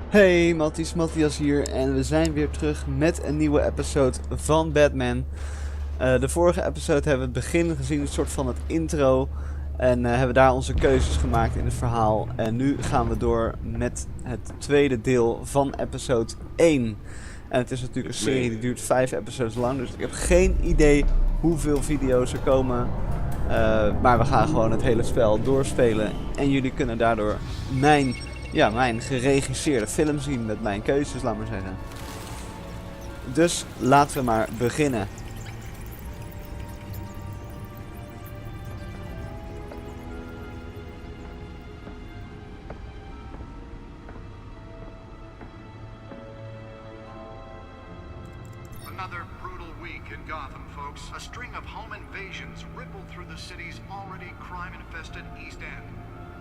Hey, Matthiaz hier en we zijn weer terug met een nieuwe episode van Batman. De vorige episode hebben we het begin gezien, een soort van het intro. En hebben daar onze keuzes gemaakt in het verhaal. En nu gaan we door met het tweede deel van episode 1. En het is natuurlijk een serie die duurt 5 episodes lang, dus ik heb geen idee hoeveel video's er komen. Maar we gaan gewoon het hele spel doorspelen. En jullie kunnen daardoor mijn geregisseerde film zien met mijn keuzes, laat maar zeggen. Dus laten we maar beginnen. Another brutal week in Gotham, folks. A string of home invasions rippled through the city's already crime-infested East End.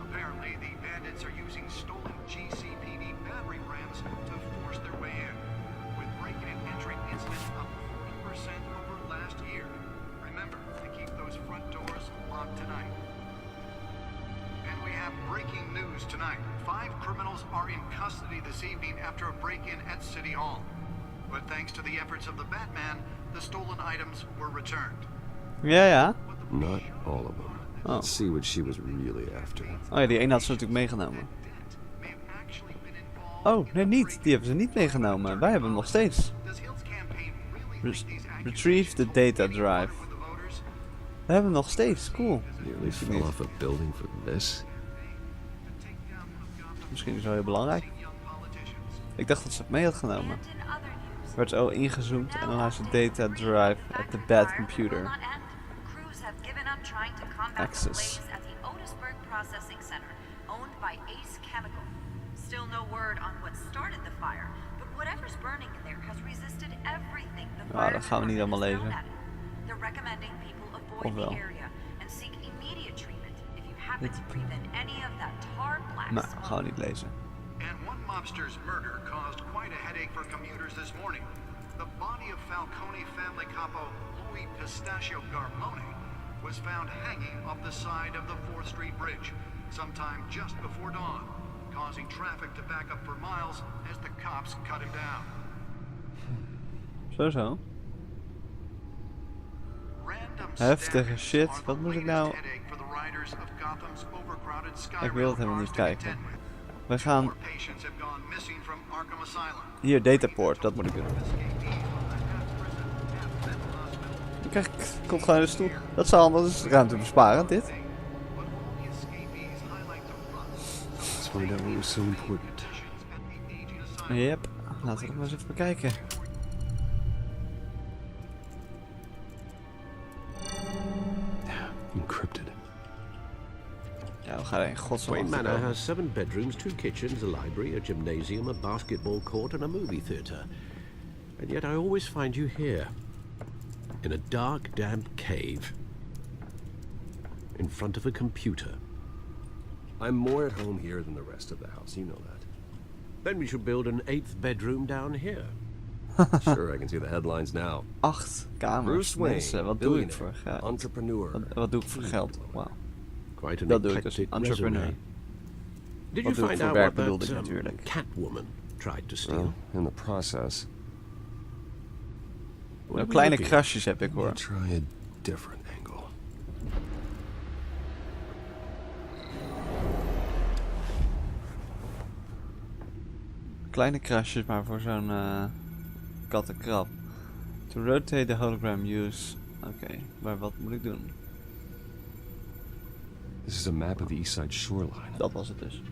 Apparently, the bandits are using stolen GCPD battering rams to force their way in, with break-in and entry incidents up 40% over last year. Remember to keep those front doors locked tonight. And we have breaking news tonight. 5 criminals are in custody this evening after a break-in at City Hall. But thanks to the efforts of the Batman, the stolen items were returned. Ja. Not all of them. Oh. Let's see what she was really after. Oh ja, die ene had ze natuurlijk meegenomen. Oh, nee niet. Die hebben ze niet meegenomen. Wij hebben hem nog steeds. Retrieve the data drive. We hebben hem nog steeds. Cool. Nearly fell off a building for this. Misschien is het wel heel belangrijk. Ik dacht dat ze het mee had genomen. Werd zo ingezoomd en dan has the data drive at the bad computer. Access. Still no word on what started the fire, but whatever's burning in there has resisted everything the fire dat gaan we niet allemaal lezen. They're recommending people avoid the area and seek immediate treatment if you happen to breathe in any of that tar black Nou, smoke. gaan we niet lezen. And one mobster's murder caused quite a headache for commuters this morning. The body of Falcone family capo Louis Pistachio Garmone was found hanging off the side of the 4th Street Bridge sometime just before dawn, causing traffic to back up for miles as the cops cut him down. Zo. Heftige shit. Wat moet ik nou... Ik wil het helemaal niet kijken. We gaan... Hier, dataport. Dat moet ik doen. Kijk, komt gewoon in de stoel. Dat zou anders ruimte besparen, dit. Let's find out what was so important. Yep. Laten we het maar eens even bekijken. Encrypted. Ja, we gaan er in godsnaam Wayne Manor achterkomen. has 7 bedrooms, 2 kitchens, a library, a gymnasium, a basketball court, and a movie theatre. And yet I always find you here, in a dark, damp cave, in front of a computer. I'm more at home here than the rest of the house, you know that. Then we should build an 8th bedroom down here. Sure, I can see the headlines now. 8 kamers. Bruce Wayne, Mensen, wat doe ik billionaire, voor geld? entrepreneur. Wat doe ik voor geld? Wauw. Quite an Dat doe ik dus. eclectic Entrepreneur. resume. Did Wat you doe ik find voor out werk what bedoelde ik that natuurlijk. Catwoman tried to steal? Well, in the process, Nou, kleine krasjes heb ik hoor. we'll try a different angle. Kleine krasjes, maar voor zo'n kattenkrab. To rotate the hologram use. Oké, maar wat moet ik doen? This is a map of the East Side shoreline. Dat was het dus.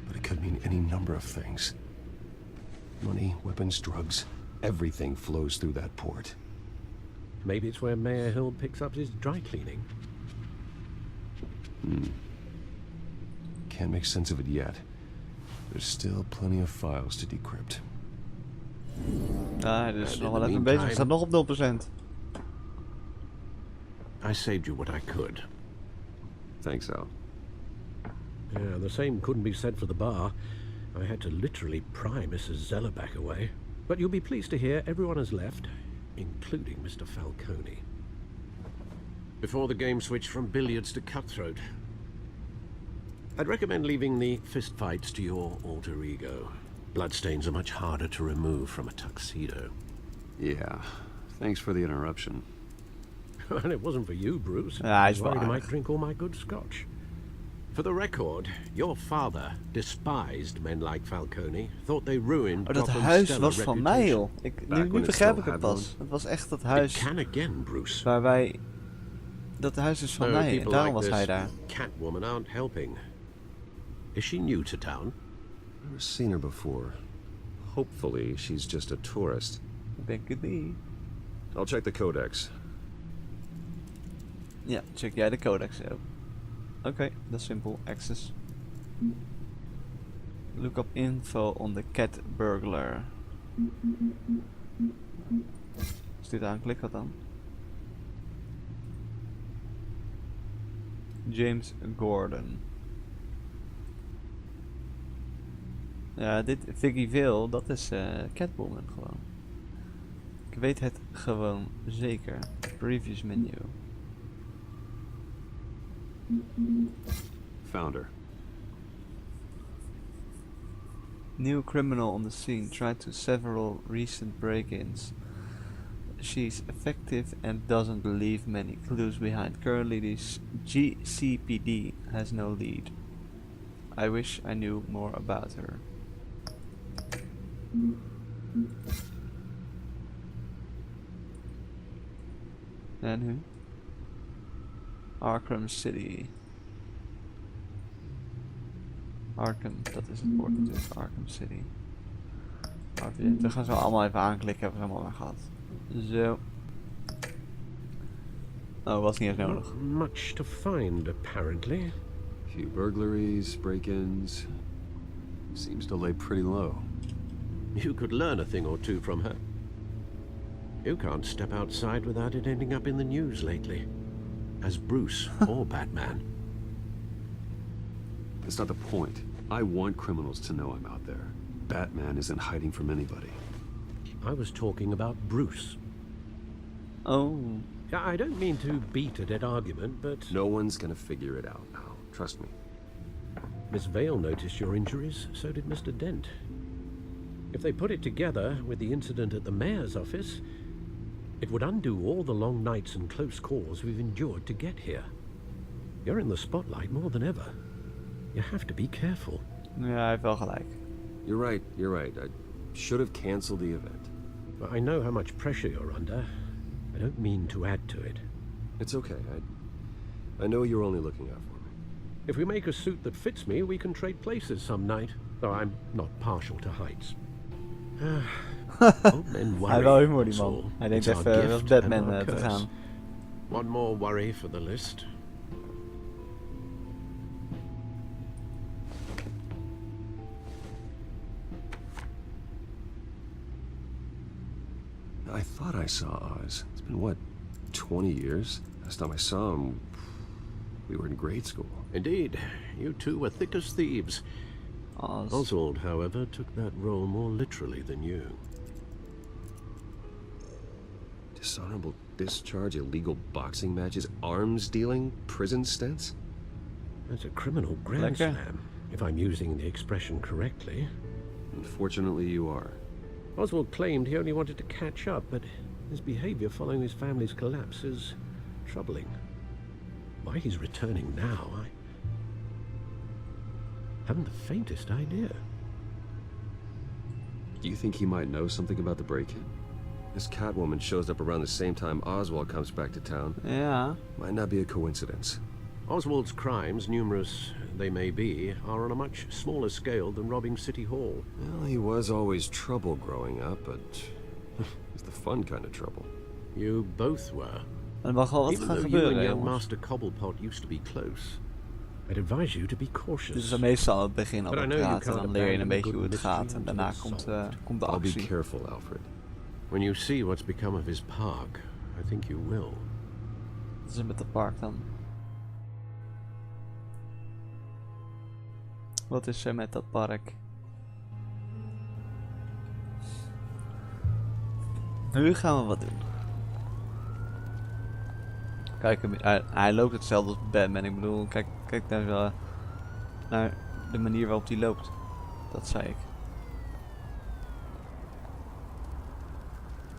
But it could mean any number of things. Money, weapons, drugs. Everything flows through that port. Maybe it's where Mayor Hill picks up his dry cleaning. Can't make sense of it yet. There's still plenty of files to decrypt. Ah, dus And nog in wel the even bezig. meantime- Het staat nog op 0%. I saved you what I could. Thanks, Al. Yeah, the same couldn't be said for the bar. I had to literally pry Mrs. Zellerback away. But you'll be pleased to hear everyone has left, including Mr. Falcone. Before the game switched from billiards to cutthroat. I'd recommend leaving the fistfights to your alter ego. Bloodstains are much harder to remove from a tuxedo. Yeah. Thanks for the interruption. And it wasn't for you, Bruce. Ja, hij I is was worried I waar. might drink all my good scotch. For the record, your father despised men like Falcone, thought they ruined Oh, dat Gotham's huis stellar was van mij, reputation. joh. Nu begrijp ik het pas. Het was echt dat It huis can again, Bruce. waar wij... Dat huis is van mij en People daarom like was hij this daar. Catwoman aren't helping. Is she new to town? Never seen her before. Hopefully, she's just a tourist. Ben ik het niet. I'll check the codex. Ja, check jij de codex ook. Oké, dat is simpel. Access. Look up info on the cat burglar. Als dit aanklik, wat dan? James Gordon. Ja, dit Vicky Vale, dat is Catwoman gewoon. Ik weet het gewoon zeker. Previous menu. Found her. New criminal on the scene, tried to several recent break-ins. She's effective and doesn't leave many clues behind. Currently this GCPD has no lead. I wish I knew more about her. En who? Arkham City. Arkham, dat is het woord natuurlijk. Arkham City. We gaan zo allemaal even aanklikken, hebben we ze allemaal weer gehad. Zo. Oh, was niet eens nodig. Not much to find, apparently. Few burglaries, break-ins. Seems to lay pretty low. You could learn a thing or two from her. You can't step outside without it ending up in the news lately. As Bruce or Batman. That's not the point. I want criminals to know I'm out there. Batman isn't hiding from anybody. I was talking about Bruce. Oh. I don't mean to beat a dead argument, but... No one's gonna figure it out now. Trust me. Miss Vale noticed your injuries, so did Mr. Dent. If they put it together with the incident at the mayor's office, it would undo all the long nights and close calls we've endured to get here. You're in the spotlight more than ever. You have to be careful. Ja, hij heeft wel gelijk. You're right. I should have canceled the event. But I know how much pressure you're under. I don't mean to add to it. It's okay. I know you're only looking out for me. If we make a suit that fits me, we can trade places some night. Though I'm not partial to heights. Old men worry. Hij wil humor, die that's man. all. Hij denkt It's our even als gift Batman and our te curse. gaan. One more worry for the list. I thought I saw Oz. It's been, what, 20 years? Last time I saw him, we were in grade school. Indeed, you two were thick as thieves. Oz. Oswald, however, took that role more literally than you. Dishonorable discharge, illegal boxing matches, arms dealing, prison stints? That's a criminal grand Lekker. slam, if I'm using the expression correctly. Unfortunately, you are. Oswald claimed he only wanted to catch up, but his behavior following his family's collapse is troubling. Why he's returning now, I haven't the faintest idea. Do you think he might know something about the break-in? This Catwoman shows up around the same time Oswald comes back to town. Ja. Might not be a coincidence. Oswald's crimes, numerous they may be, are on a much smaller scale than robbing City Hall. Well, he was always trouble growing up, but it's the fun kind of trouble. You both were. Er mag wel wat Even gaan though you gebeuren, and young jongens. Master Cobblepot used to be close, I'd advise you to be cautious. Dit is meestal het begin al But I met know you praten. can't Dan leer je een abandon beetje hoe het good gaat. mystery En daarna until it's komt de I'll be actie. careful, Alfred. When you see what's become of his park, I think you will. Wat is er met dat park dan? Wat is er met dat park? Nu gaan we wat doen. Kijk, hij loopt hetzelfde als Batman. Ik bedoel, kijk naar de manier waarop hij loopt. Dat zei ik.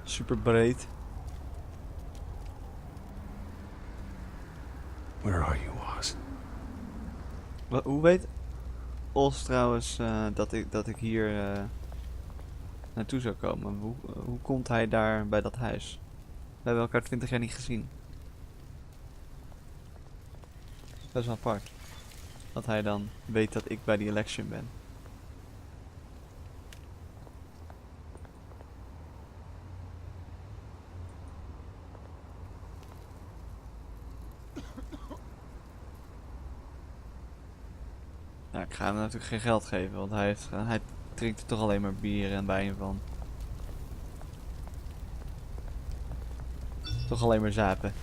Super breed. Where are you, Oz? Hoe weet Os trouwens dat ik hier naartoe zou komen? Hoe komt hij daar bij dat huis? We hebben elkaar 20 jaar niet gezien. Dat is wel apart. Dat hij dan weet dat ik bij die election ben. Nou, ik ga hem natuurlijk geen geld geven, want hij drinkt er toch alleen maar bier en wijn van. Toch alleen maar zapen.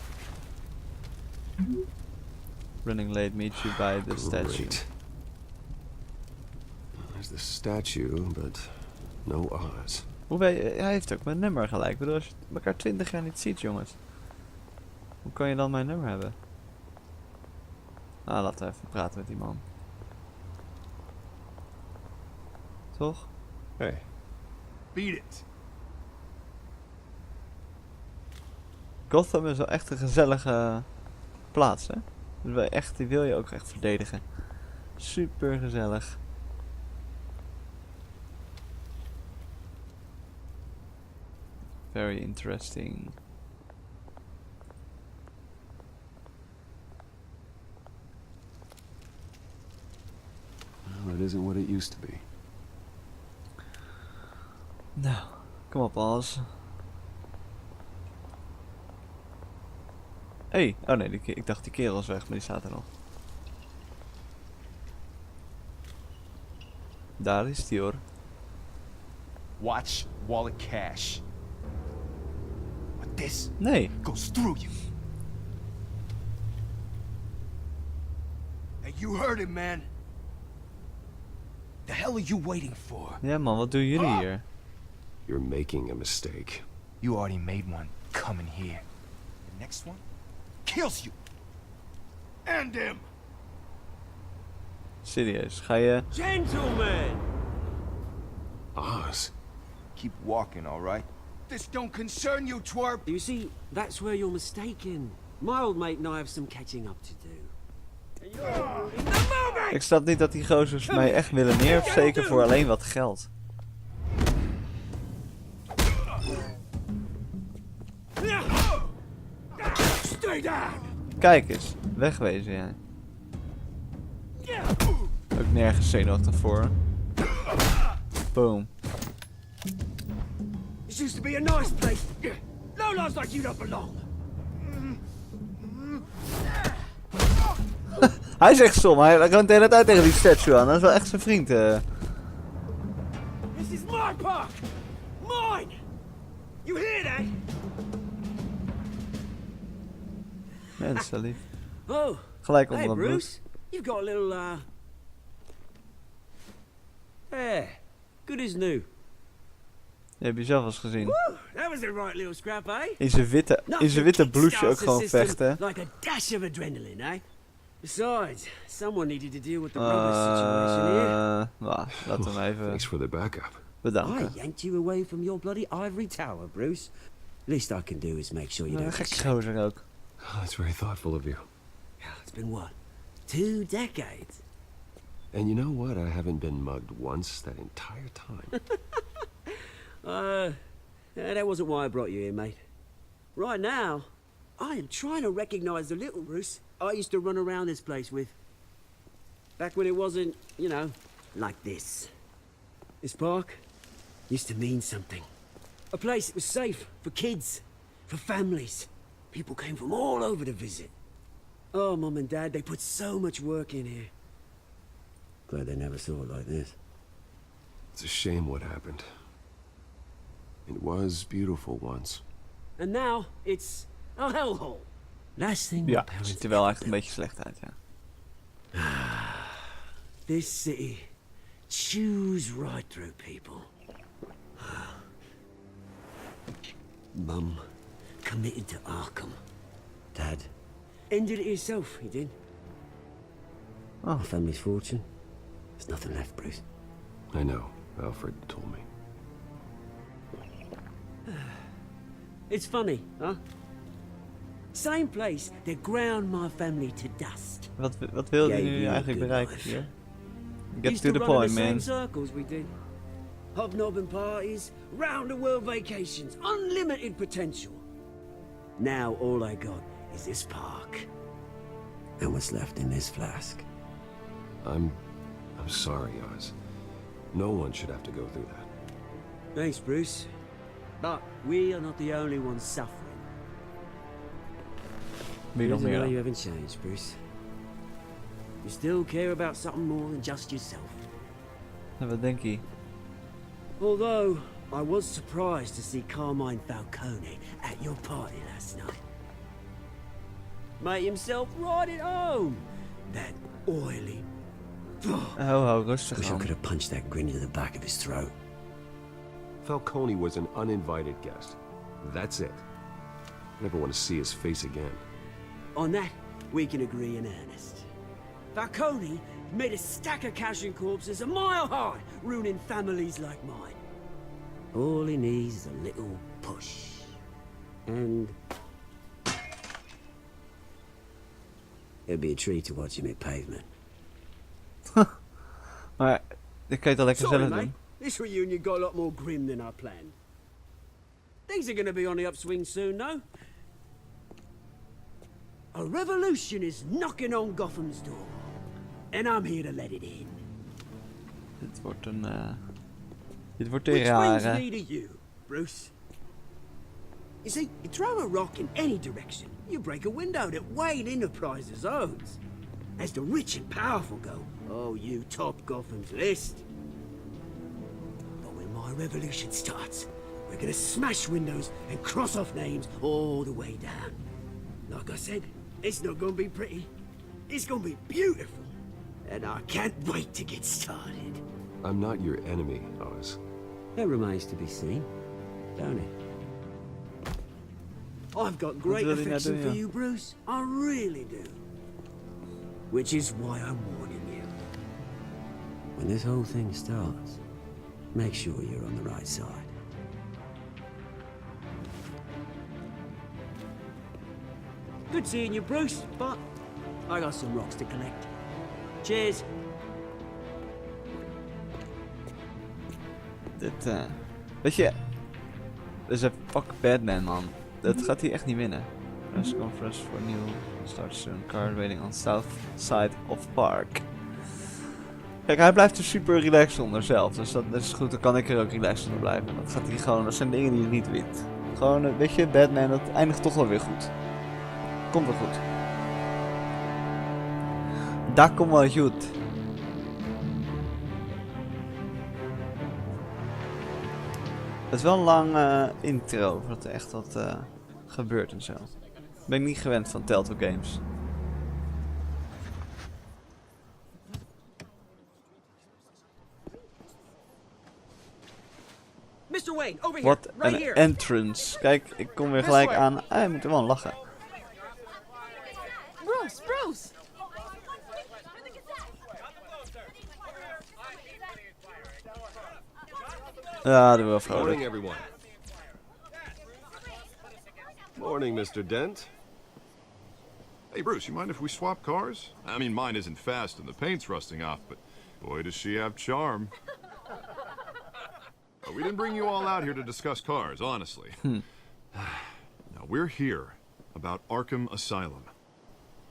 Running late, meet you by the statue. Great. There's the statue, but no Oz. Hoe weet je, hij heeft ook mijn nummer gelijk. Ik bedoel, als je elkaar 20 jaar niet ziet, jongens. Hoe kan je dan mijn nummer hebben? Nou, laten we even praten met die man. Toch? Hey. Beat it. Gotham is wel echt een gezellige plaats, hè? Dus die wil je ook echt verdedigen. Super gezellig. Very interesting. Well, it isn't what it used to be. Nou, kom op, Als. Hey, oh nee, ik dacht die kerel is weg, maar die staat er nog. Daar is die, hoor. Watch wallet cash. But this Nee. goes through you. Hey, you heard it, man. The hell are you waiting for? Ja man, wat doen jullie hier? You're making a mistake. You already made one coming here. The next one kills you. And him. Serieus, ga je... Gentlemen! Oz? Keep walking, all right? This don't concern you, twerp. You see, that's where you're mistaken. My old mate and I have some catching up to do. Ik snap niet dat die gozers mij echt willen neersteken voor alleen wat geld. Stay down! Kijk eens, wegwezen jij. Ook nergens zenuwachtig voor. Boom. This used to be a nice place. Lowlifes like you don't belong. Hij is echt stom, hij kan de hele tijd tegen die statue aan. Dat is wel echt zijn vriend. This is my park! Mine! You hear that? Mensen lief. Oh, Gelijk onder hey dat bloed. Bruce. You've got a little, Yeah, good as new. Die heb je zelf eens gezien. Woo, that was a right little scrap, eh? In zijn witte blouseje ook gewoon vechten. Like a dash of adrenaline, eh? Besides, someone needed to deal with the rubber situation here. Nou, laten we hem even Thanks for the backup. bedanken. I yanked you away from your bloody ivory tower, Bruce. Least I can do is make sure you don't Gek get gozer ook. Oh, that's very thoughtful of you. Yeah, it's been what? 2 decades? And you know what? I haven't been mugged once that entire time. Yeah, that wasn't why I brought you here, mate. Right now, I am trying to recognize the little Bruce I used to run around this place with. Back when it wasn't, you know, like this. This park used to mean something. A place that was safe for kids, for families. People came from all over to visit. Oh, Mum and Dad, they put so much work in here. Glad they never saw it like this. It's a shame what happened. It was beautiful once. And now, it's a hellhole. Last thing my Ja, parents ziet er wel echt een ever beetje slecht uit, ja. built. This city chews right through people. Mum committed to Arkham. Dad ended it himself, he did. Oh. My family's fortune. There's nothing left, Bruce. I know. Alfred told me. It's funny, huh? Same place that ground my family to dust. Wat wil je Gave nu you a eigenlijk good bereiken life. hier? Get Used to the run in point, the same man. circles we did. Hobnobbing parties, round the world vacations, unlimited potential. Now all I got is this park. And what's left in this flask. I'm sorry, Oz. No one should have to go through that. Thanks, Bruce. But we are not the only ones suffering. Wie nog Reason meer why dan? you haven't changed, Bruce. You still care about something more than just yourself. En wat denk je? Although, I was surprised to see Carmine Falcone at your party last night. Made himself right at home. That oily... Ho, rustig Wish I aan. could have punched that grin into the back of his throat. Falcone was an uninvited guest. That's it. Never want to see his face again. On that, we can agree in earnest. Falcone made a stack of cash and corpses a mile high, ruining families like mine. All he needs is a little push. And... it'd be a treat to watch him hit pavement. Maar dit kan je toch lekker Sorry, zelf mate. doen? This reunion got a lot more grim than I planned. Things are gonna be on the upswing soon, though. A revolution is knocking on Gotham's door. And I'm here to let it in. Dit wordt een... dit wordt een Which brings rare. me to you, Bruce. You see, you throw a rock in any direction, you break a window that Wayne Enterprises owns. As the rich and powerful go, oh, you top Gotham's list. But when my revolution starts, we're gonna smash windows and cross off names all the way down. Like I said, it's not gonna be pretty. It's gonna be beautiful. And I can't wait to get started. I'm not your enemy, Oz. That remains to be seen, don't it? I've got great wil hij nou affection doen, for ja? you, Bruce. I really do. Which is why I'm warning you. When this whole thing starts, make sure you're on the right side. Good seeing you, Bruce, but I got some rocks to collect. Cheers. Dit, weet je... Dus een fuck Batman, man. Dat gaat hij echt niet winnen. Press conference for new start soon. Car waiting on south side of park. Kijk, hij blijft er super relaxed onder zelf. Dus dat is goed, dan kan ik er ook relaxed onder blijven. Dat gaat hij gewoon, dat zijn dingen die hij niet wint. Gewoon, weet je, Batman, dat eindigt toch wel weer goed. Komt wel goed. Dat komt wel goed. Het is wel een lang intro, voordat er echt wat gebeurt en zo. Ben ik niet gewend van Telltale Games. Mr. Wayne, over here, Wat right een here. entrance. Kijk, ik kom weer gelijk aan. Hij moet er wel lachen. Bruce, Bruce! Ja, dat wel vrolijk. Morning, everyone. Morning, Mr. Dent. Hey, Bruce, you mind if we swap cars? I mean, mine isn't fast and the paint's rusting off, but boy, does she have charm. We didn't bring you all out here to discuss cars, honestly. Now, we're here about Arkham Asylum.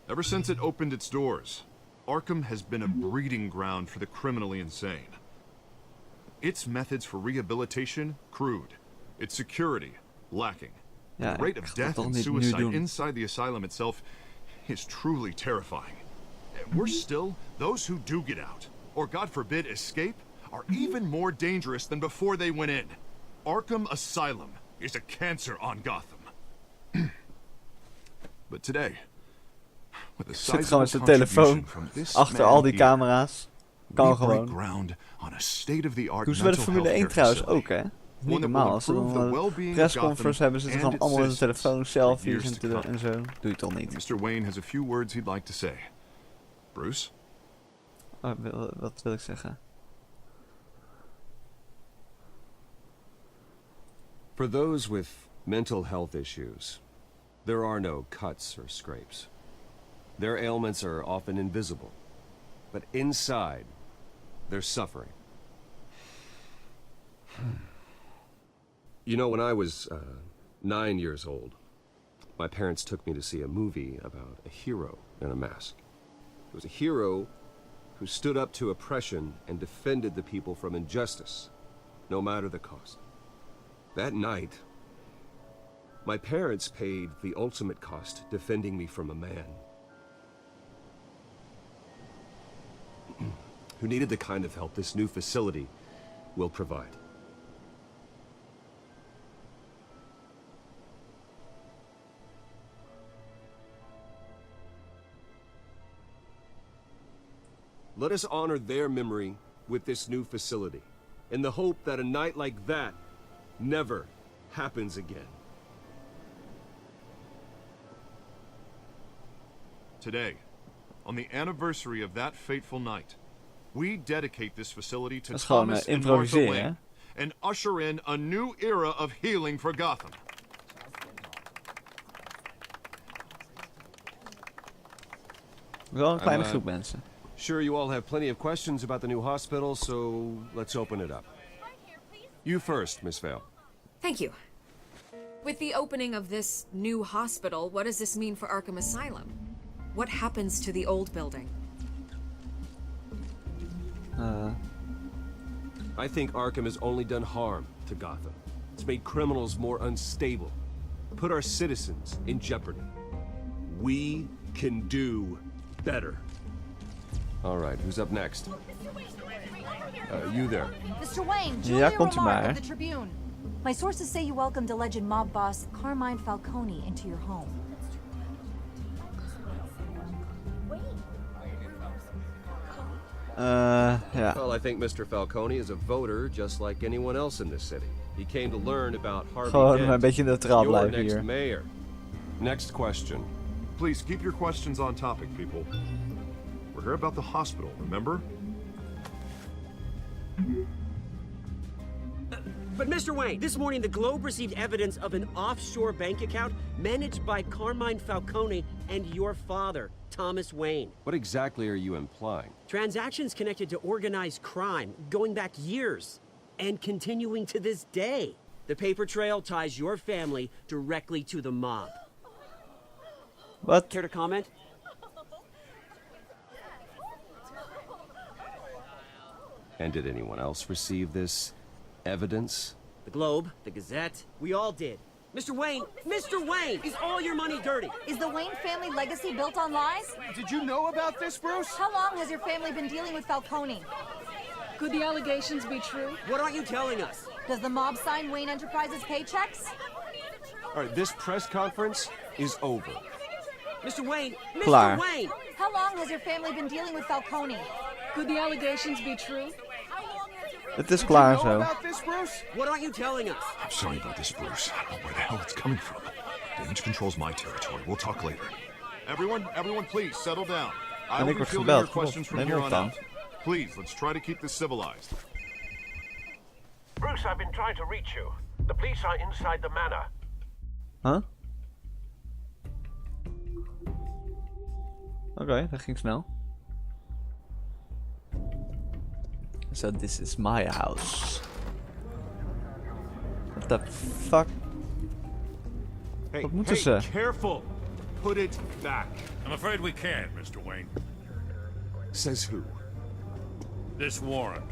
Ever since it opened its doors, Arkham has been a breeding ground for the criminally insane. Its methods for rehabilitation, crude. Its security, lacking. Ja, The rate ik of ga dat death toch and niet nu suicide doen. inside the asylum itself is truly terrifying. And we're still, those who do get out, or God forbid escape, are even more dangerous than before they went in. Arkham Asylum is a cancer on Gotham. But today, with the Zit gewoon met sizable zijn telefoon contribution from this achter man al die here, camera's. Kan we break gewoon. ground on a state-of-the-art Doen ze bij de mental Formule 1 health trouwens care ook, hè? facility. Niet One that normaal. will Als ze improve dan the een well-being of persconference Gotham hebben, zitten ze and gewoon allemaal met its hun telefoon citizens for selfies years to en come. zo. Doe je toch niet? Mr. Wayne has a few words he'd like to say. Bruce? Oh, wat wil ik zeggen? For those with Mental health issues. There are no cuts or scrapes. Their ailments are often invisible. But inside, they're suffering. You know, when I was 9 years old, my parents took me to see a movie about a hero in a mask. It was a hero who stood up to oppression and defended the people from injustice, no matter the cost. That night, my parents paid the ultimate cost defending me from a man who needed the kind of help this new facility will provide. Let us honor their memory with this new facility, in the hope that a night like that never happens again. Today, on the anniversary of that fateful night, we dedicate this facility to Dat is gewoon Thomas and Martha improviseren, hè? Wayne and usher in a new era of healing for Gotham. Wel een kleine groep mensen. Sure, you all have plenty of questions about the new hospital, so let's open it up. You first, Miss Vale. Thank you. With the opening of this new hospital, what does this mean for Arkham Asylum? What happens to the old building? I think Arkham has only done harm to Gotham. It's made criminals more unstable, put our citizens in jeopardy. We can do better. All right, who's up next? You there. Mr. Wayne, Ja, Julia komt u maar, Remark hè. of the Tribune. My sources say you welcomed alleged mob boss Carmine Falcone into your home. Ja. Well, I think Mr. Falcone is a voter just like anyone else in this city. He came to learn about Harvey Gewoon Dent, een beetje neutraal your blijven next hier. mayor. Next question. Please keep your questions on topic, people. We're here about the hospital, remember? But Mr. Wayne, this morning the Globe received evidence of an offshore bank account managed by Carmine Falcone and your father, Thomas Wayne. What exactly are you implying? Transactions connected to organized crime going back years and continuing to this day. The paper trail ties your family directly to the mob. Wat? Care to comment? And did anyone else receive this evidence? The Globe, the Gazette, we all did. Mr. Wayne, is all your money dirty? Is the Wayne family legacy built on lies? Did you know about this, Bruce? How long has your family been dealing with Falcone? Could the allegations be true? What aren't you telling us? Does the mob sign Wayne Enterprises paychecks? All right, this press conference is over. Mr. Wayne, Klaar. Mr. Wayne! How long has your family been dealing with Falcone? Could the allegations be true? Het is klaar Know zo. about this, Bruce? What aren't you telling us? I'm sorry about this, Bruce. I don't know where the hell it's coming from. Damage control's my territory. We'll talk later. Everyone, please settle down. I En will ik be word fielding your gebeld. questions from Neem here op on dan. out. Please, let's try to keep this civilized. Bruce, I've been trying to reach you. The police are inside the manor. Huh? Oké, dat ging snel. So this is my house. What the fuck? Hey, Wat moeten ze? Careful! Put it back. I'm afraid we can't, Mr. Wayne. Says who? This warrant.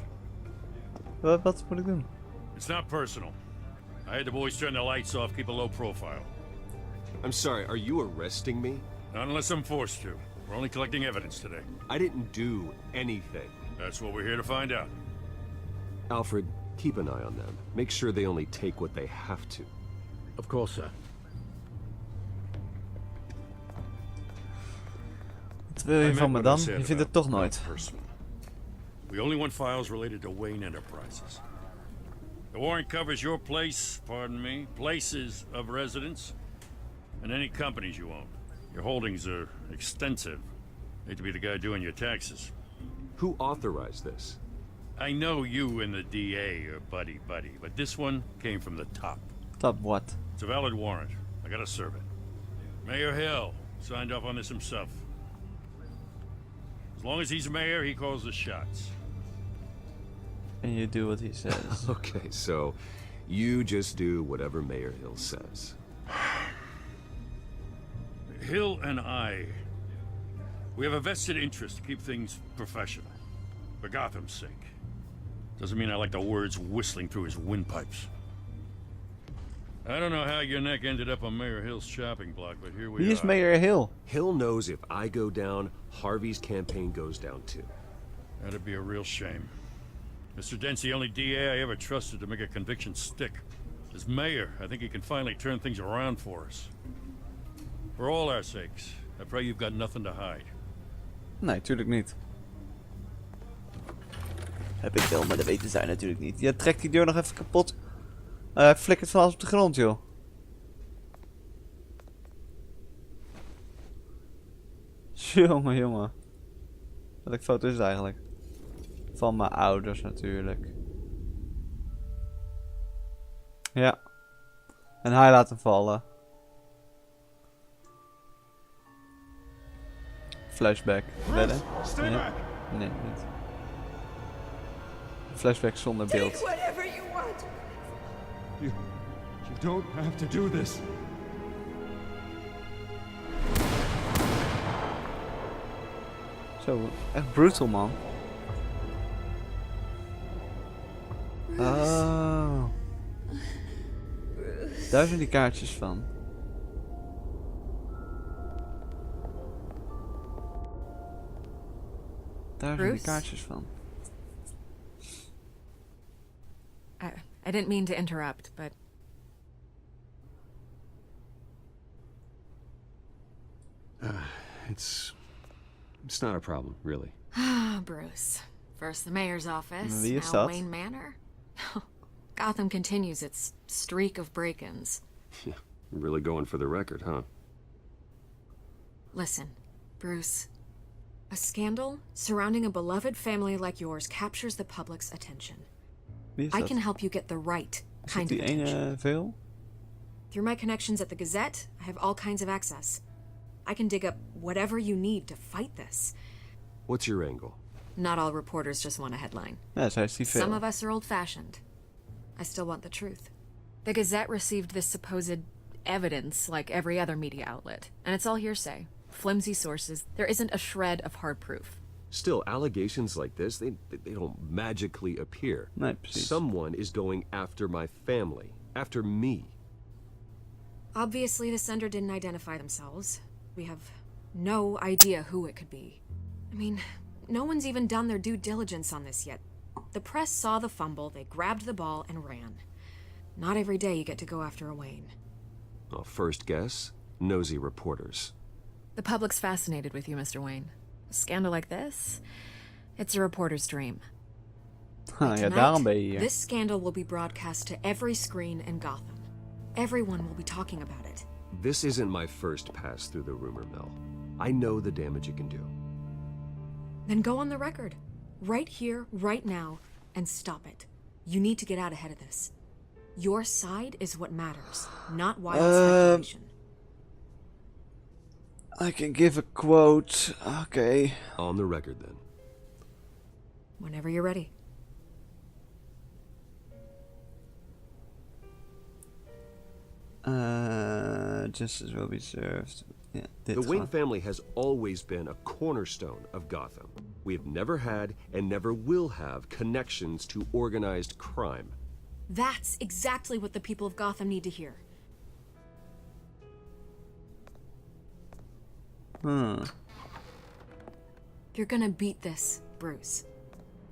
Wat moet ik doen? It's not personal. I had the boys turn the lights off, keep a low profile. I'm sorry, are you arresting me? Not unless I'm forced to. We're only collecting evidence today. I didn't do anything. That's what we're here to find out. Alfred, keep an eye on them. Make sure they only take what they have to. Of course, sir. Wat wil je van me dan? Je vindt het toch nooit. We only want files related to Wayne Enterprises. The warrant covers your place, pardon me, places of residence, and any companies you own. Your holdings are extensive. Hate to be the guy doing your taxes. Who authorized this? I know you and the DA are buddy-buddy, but this one came from the top. Top what? It's a valid warrant. I gotta serve it. Mayor Hill signed off on this himself. As long as he's mayor, he calls the shots. And you do what he says. Okay, so you just do whatever Mayor Hill says. Hill and I, we have a vested interest to keep things professional. For Gotham's sake. Doesn't mean I like the words whistling through his windpipes. I don't know how your neck ended up on Mayor Hill's chopping block, but here we are. He's Mayor Hill. Hill knows if I go down, Harvey's campaign goes down too. That'd be a real shame. Mr. Dent's the only DA I ever trusted to make a conviction stick. As mayor, I think he can finally turn things around for us. For all our sakes, I pray you've got nothing to hide. Nee, tuurlijk niet. Heb ik wel, maar dat weten zij natuurlijk niet. Je trekt die deur nog even kapot. Flikkert van alles op de grond, joh. Jongen, jongen. Welke foto is het eigenlijk? Van mijn ouders natuurlijk. Ja. En hij laat hem vallen. Flashback. Wedden? Nee. Nee, niet. Flashback zonder beeld. Take whatever you want. You don't have to do this. Zo, echt brutal, man. Oh. Daar zijn die kaartjes van. Daar zijn die kaartjes van. I didn't mean to interrupt, but... It's not a problem, really. Bruce. First the mayor's office, Wie is now dat? Wayne Manor. Gotham continues its streak of break-ins. Yeah, really going for the record, huh? Listen, Bruce. A scandal surrounding a beloved family like yours captures the public's attention. Wie is I dat? can help you get the right Is kind dat of die attention. ene veel? Through my connections at the Gazette, I have all kinds of access. I can dig up whatever you need to fight this. What's your angle? Not all reporters just want a headline. Ja, zij is die veel. Some of us are old-fashioned. I still want the truth. The Gazette received this supposed evidence like every other media outlet, and it's all hearsay. Flimsy sources. There isn't a shred of hard proof. Still, allegations like this, they don't magically appear. Nee, precies. Someone is going after my family, after me. Obviously, the sender didn't identify themselves. We have no idea who it could be. I mean, no one's even done their due diligence on this yet. The press saw the fumble, they grabbed the ball and ran. Not every day you get to go after a Wayne. Well, first guess, nosy reporters. The public's fascinated with you, Mr. Wayne. A scandal like this, it's a reporter's dream. Ja, Tonight, daarom ben je hier. this scandal will be broadcast to every screen in Gotham. Everyone will be talking about it. This isn't my first pass through the rumor mill. I know the damage it can do. Then go on the record. Right here, right now, and stop it. You need to get out ahead of this. Your side is what matters, not wild speculation. I can give a quote. Okay. On the record, then. Whenever you're ready. Justice will be served. Yeah, dit The Wayne gewoon. family has always been a cornerstone of Gotham. We have never had and never will have connections to organized crime. That's exactly what the people of Gotham need to hear. You're gonna beat this, Bruce.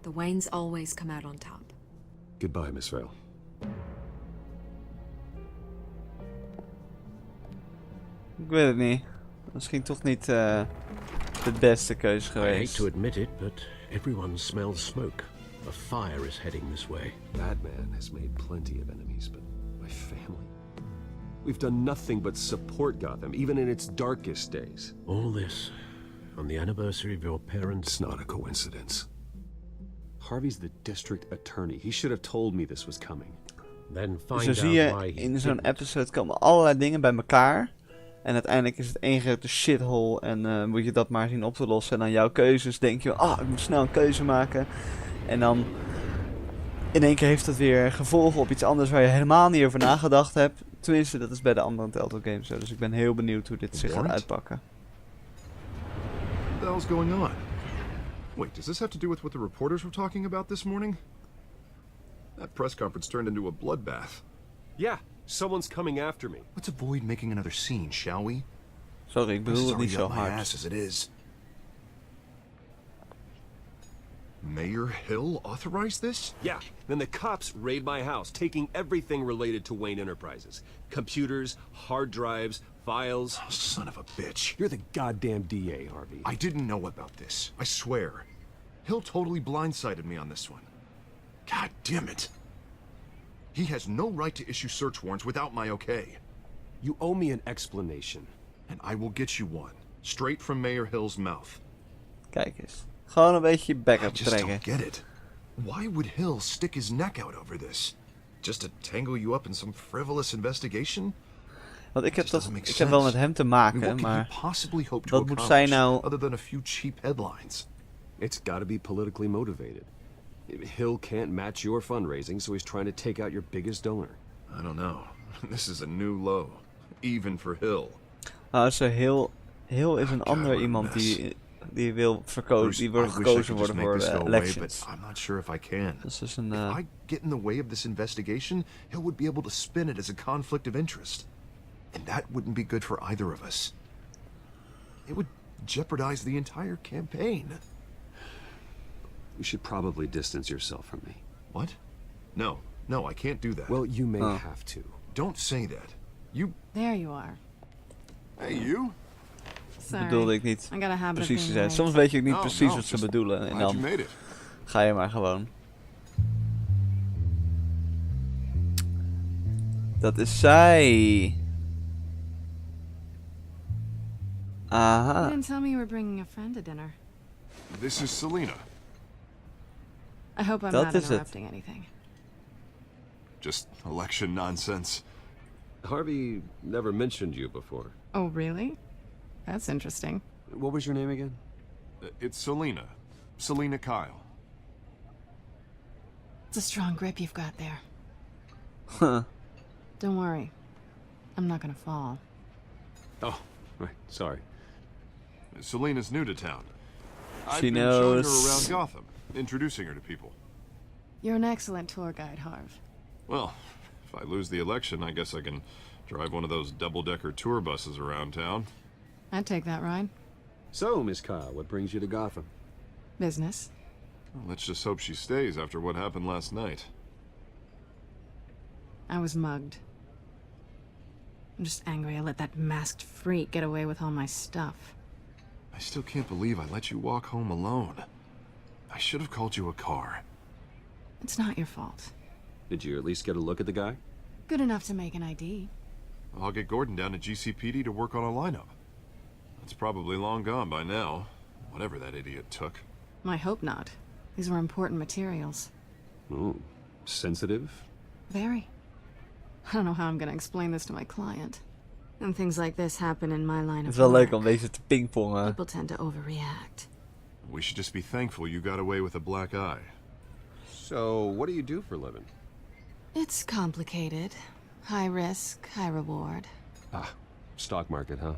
The Waynes always come out on top. Goodbye, Miss Vale. Ik weet het niet. Misschien toch niet de beste keuze I hate geweest. to admit it, but everyone smells smoke. A fire is heading this way. Batman has made plenty of enemies, but my family... We've done nothing but support Gotham, even in its darkest days. All this on the anniversary of your parents' It's not a coincidence. Harvey's the district attorney. He should have told me this was coming. Then Dus find dan zie out je why he in zo'n didn't. episode komen allerlei dingen bij elkaar. En uiteindelijk is het één grote shithole. En moet je dat maar zien op te lossen. En dan jouw keuzes denk je, ik moet snel een keuze maken. En dan in één keer heeft dat weer gevolgen op iets anders waar je helemaal niet over nagedacht hebt. Tenminste, dat is bij de andere Telltale games zo. Dus ik ben heel benieuwd hoe dit zich gaat uitpakken. What the hell's going on? Wait, does this have to do with what the reporters were talking about this morning? That press conference turned into a bloodbath. Yeah, someone's coming after me. Let's avoid making another scene, shall we? Sorry, ik bedoel het niet zo my hard. ass as it is. Mayor Hill authorized this? Yeah, then the cops raid my house, taking everything related to Wayne Enterprises. Computers, hard drives, files. Oh, son of a bitch. You're the goddamn DA, Harvey. I didn't know about this. I swear. Hill totally blindsided me on this one. God damn it. He has no right to issue search warrants without my okay. You owe me an explanation. And I will get you one. Straight from Mayor Hill's mouth. Kijk eens. Gewoon een beetje backup I just trekken. don't get it. Why would Hill stick his neck out over this? Just to tangle you up in some frivolous investigation? Want ik heb wel met hem te maken, maar wat moet zij nou... Other than a few cheap headlines. It's gotta be politically motivated. Hill can't match your fundraising, so he's trying to take out your biggest donor. I don't know. This is a new low. Even for Hill. Hill is een ander iemand die wil verkozen, die wil gekozen worden voor de elections. I'm not sure if I can. Dus is een, If I get in the way of this investigation, Hill would be able to spin it as a conflict of interest. And that wouldn't be good for either of us. It would jeopardize the entire campaign. You should probably distance yourself from me. What? No, I can't do that. Well, you may have to. Don't say that. You... There you are. Hey, you? Dat bedoelde ik niet I got a habit precies of te being zijn. Soms late. weet je ook niet precies wat ze bedoelen. En Glad you dan made it. ga je maar gewoon. Dat is zij. Aha. You didn't tell me you were bringing a friend to dinner. This is Selena. I hope I'm Dat not is het. interrupting anything. Just election nonsense. Harvey never mentioned you before. Oh, really? That's interesting. What was your name again? It's Selena. Selena Kyle. It's a strong grip you've got there. Huh. Don't worry. I'm not gonna fall. Oh, right. Sorry. Selena's new to town. I've She been showing her knows. around Gotham, introducing her to people. You're an excellent tour guide, Harv. Well, if I lose the election, I guess I can drive one of those double-decker tour buses around town. I'd take that ride. So, Miss Kyle, what brings you to Gotham? Business. Well, let's just hope she stays after what happened last night. I was mugged. I'm just angry I let that masked freak get away with all my stuff. I still can't believe I let you walk home alone. I should have called you a car. It's not your fault. Did you at least get a look at the guy? Good enough to make an ID. I'll get Gordon down to GCPD to work on a lineup. It's probably long gone by now, whatever that idiot took. I hope not. These were important materials. Ooh, sensitive? Very. I don't know how I'm gonna explain this to my client. And things like this happen in my line Het of is wel leuk work. om deze te pingpongen. People tend to overreact. We should just be thankful you got away with a black eye. So, what do you do for a living? It's complicated. High risk, high reward. Ah, stock market, huh?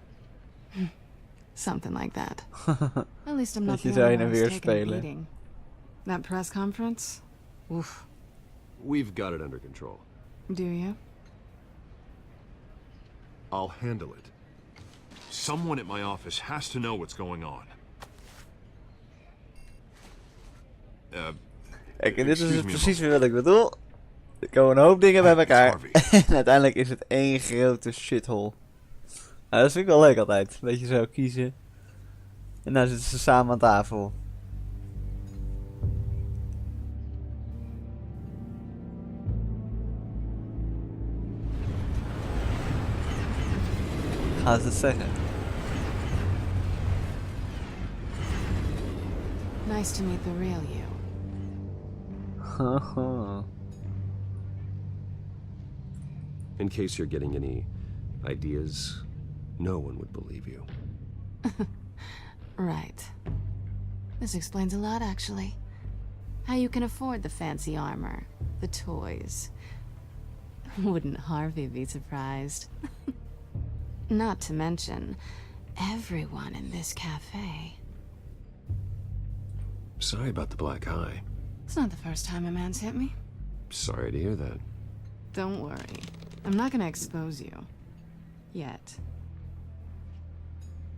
Something like that. At least I'm not Dat je the zou only je nou one weer who's taken a spelen. beating. That press conference? Oof. We've got it under control. Do you? I'll handle it. Someone at my office has to know what's going on. Kijk, en dit is excuse dus me a precies weer wat ik bedoel. Er komen een hoop dingen bij elkaar. En uiteindelijk is het één grote shithole. Nou, dat vind ik wel leuk altijd. Dat je zo kiezen. En nou zitten ze samen aan tafel. Gaan ze het zeggen? Nice to meet the real you. In case you're getting any ideas, no one would believe you. Right. This explains a lot, actually. How you can afford the fancy armor, the toys. Wouldn't Harvey be surprised? Not to mention, everyone in this cafe. Sorry about the black eye. It's not the first time a man's hit me. Sorry to hear that. Don't worry. I'm not gonna expose you. Yet.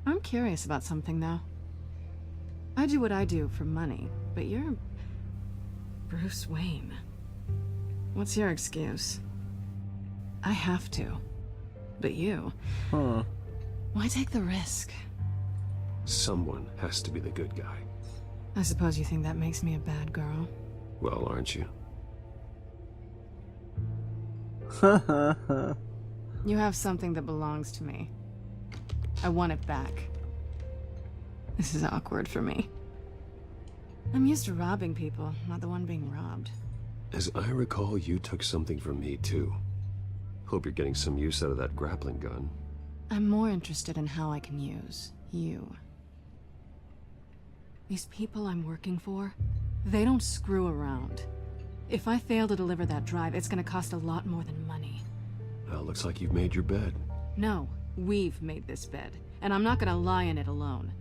I'm curious about something, though. I do what I do for money, but you're... Bruce Wayne. What's your excuse? I have to. But you... Huh. Why take the risk? Someone has to be the good guy. I suppose you think that makes me a bad girl. Well, aren't you? You have something that belongs to me. I want it back. This is awkward for me. I'm used to robbing people, not the one being robbed. As I recall, you took something from me, too. Hope you're getting some use out of that grappling gun. I'm more interested in how I can use you. These people I'm working for, they don't screw around. If I fail to deliver that drive, it's gonna cost a lot more than money. Well, looks like you've made your bed. No, we've made this bed, and I'm not gonna lie in it alone.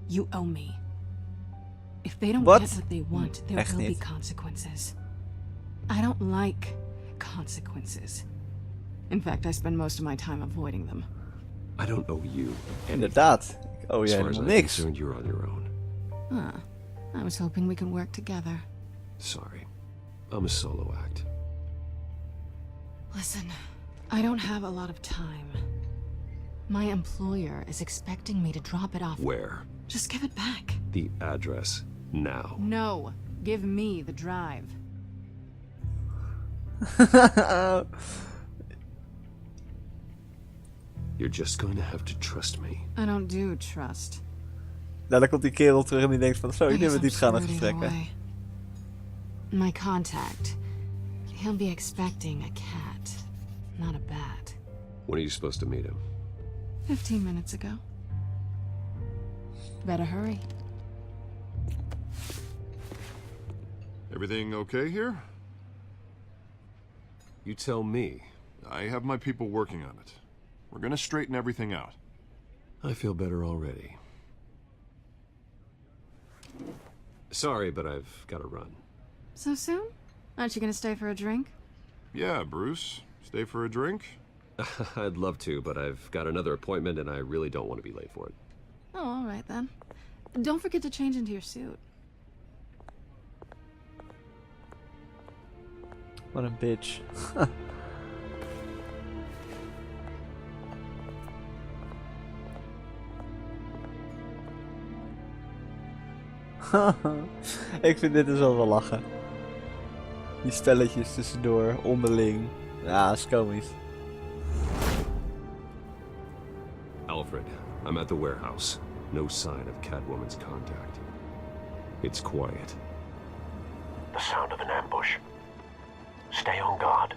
You owe me. If they don't get what they want, there will be consequences. I don't like consequences. In fact, I spend most of my time avoiding them. I don't owe you anything. Inderdaad. Oh ja, helemaal niks. Concerned, you're on your own. Huh. I was hoping we could work together. Sorry. I'm a solo act. Listen, I don't have a lot of time. My employer is expecting me to drop it off. Where? Just give it back. The address, now. No. Give me the drive. You're just going to have to trust me. I don't do trust. Nou, dan komt die kerel terug en die denkt van, zo, ik neem het diepgaande gesprekken. My contact. He'll be expecting a cat, not a bat. When are you supposed to meet him? 15 minutes ago. Better hurry. Everything okay here? You tell me. I have my people working on it. We're gonna straighten everything out. I feel better already. Sorry, but I've got to run. So soon? Aren't you gonna stay for a drink? Yeah, Bruce. Stay for a drink? I'd love to, but I've got another appointment and I really don't want to be late for it. Oh, all right then. Don't forget to change into your suit. What a bitch. Ik vind dit dus wel lachen. Die spelletjes tussendoor, onderling. Ja, dat is komisch. Alfred, I'm at the warehouse. No sign of Catwoman's contact. It's quiet. The sound of an ambush. Stay on guard.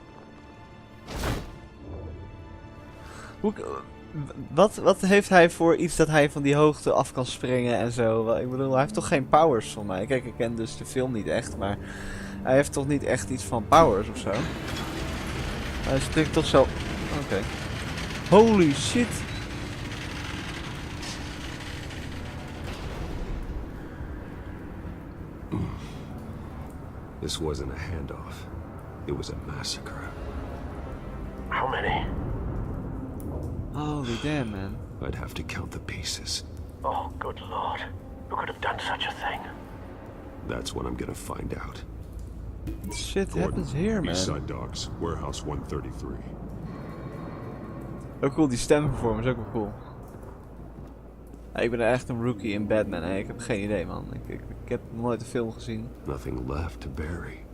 Wat heeft hij voor iets dat hij van die hoogte af kan springen en zo? Ik bedoel, hij heeft toch geen powers van mij? Kijk, ik ken dus de film niet echt, maar hij heeft toch niet echt iets van powers of zo? Hij is natuurlijk toch zo... Oké. Holy shit! This wasn't a handoff. It was a massacre. How many? Holy damn, man. I'd have to count the pieces. Oh, good lord. Who could have done such a thing? That's what I'm gonna find out. Shit happens here, man. Eastside Docks, Warehouse 133. Ook cool, die stemvorm is ook wel cool. Ja, ik ben echt een rookie in Batman. Ik heb geen idee, man. Ik heb nooit een film gezien. Nothing left to bury.